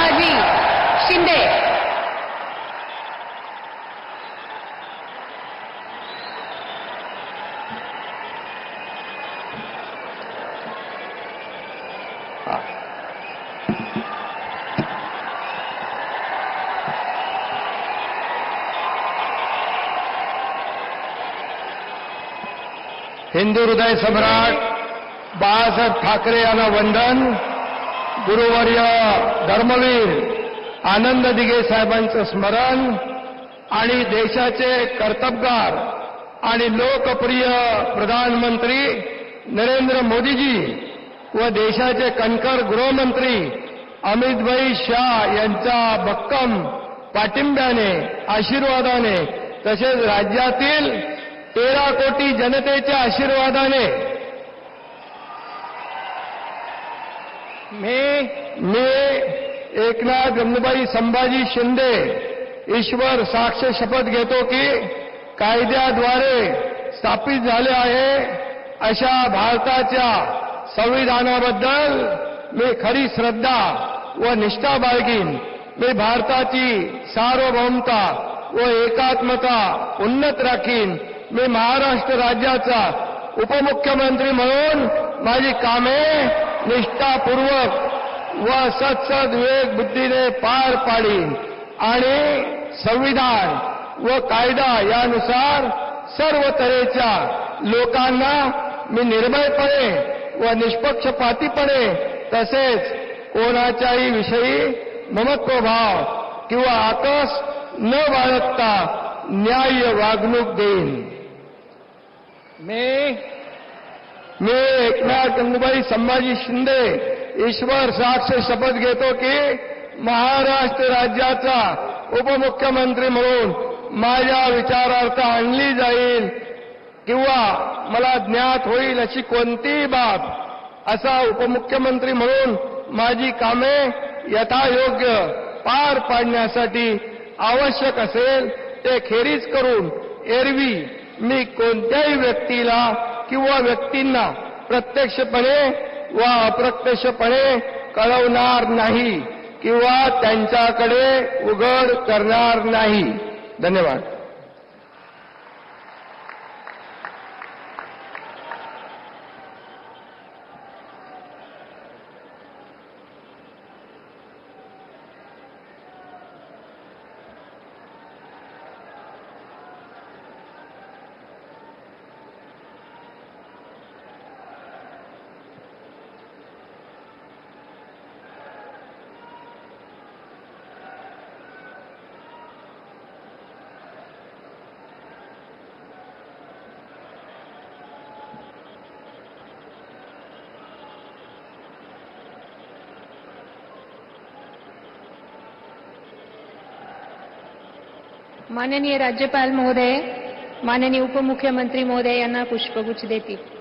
संभाजी शिंदे। हिंदू हृदय सम्राट बाळासाहेब ठाकरे यांना वंदन। गुरुवर्य धर्मवीर आनंद दिघे साहेबांचं स्मरण आणि देशाचे कर्तबगार आणि लोकप्रिय प्रधानमंत्री नरेंद्र मोदीजी व देशाचे कणखर गृहमंत्री अमितभाई शाह यांच्या भक्कम पाठिंब्याने, आशीर्वादाने तसेच राज्यातील 13 कोटी जनतेच्या आशीर्वादाने मी एकनाथ गंगूबाई संभाजी शिंदे ईश्वर साक्ष शपथ घेतो की कायद्याद्वारे स्थापित झाले आहे अशा भारताच्या संविधानाबद्दल मी खरी श्रद्धा व निष्ठा बाळगीन। मी भारताची सार्वभौमता व एकात्मता उन्नत राखीन। मी महाराष्ट्र राज्याचा उपमुख्यमंत्री म्हणून माझी कामे निष्ठापूर्वक व सत्सद विवेक बुद्धीने पार पाडीन आणि संविधान व कायदा यानुसार सर्व तऱ्हेच्या लोकांना मी निर्भयपणे व निष्पक्षपातीपणे तसेच कोणाच्याही विषयी ममत्वभाव किंवा आकस न बाळगता न्याय्य वागणूक देईन। मी एकनाथ गंगूबाई संभाजी शिंदे ईश्वर साक्ष शपथ घेतो की महाराष्ट्र राज्याचा उपमुख्यमंत्री म्हणून माझ्या विचारार्थ आणली जाईल किंवा मला ज्ञात होईल अशी कोणतीही बाब असा उपमुख्यमंत्री म्हणून माझी कामे यथायोग्य पार पाडण्यासाठी आवश्यक असेल ते खेरीज करून एरवी मी कोणत्याही व्यक्तीला किंवा व्यक्तींना प्रत्यक्षपणे व अप्रत्यक्षपणे कळवणार नाही किंवा त्यांच्याकडे उघड करणार नाही। धन्यवाद। माननीय राज्यपाल महोदय, माननीय उपमुख्यमंत्री महोदय यांना पुष्पगुच्छ देतील।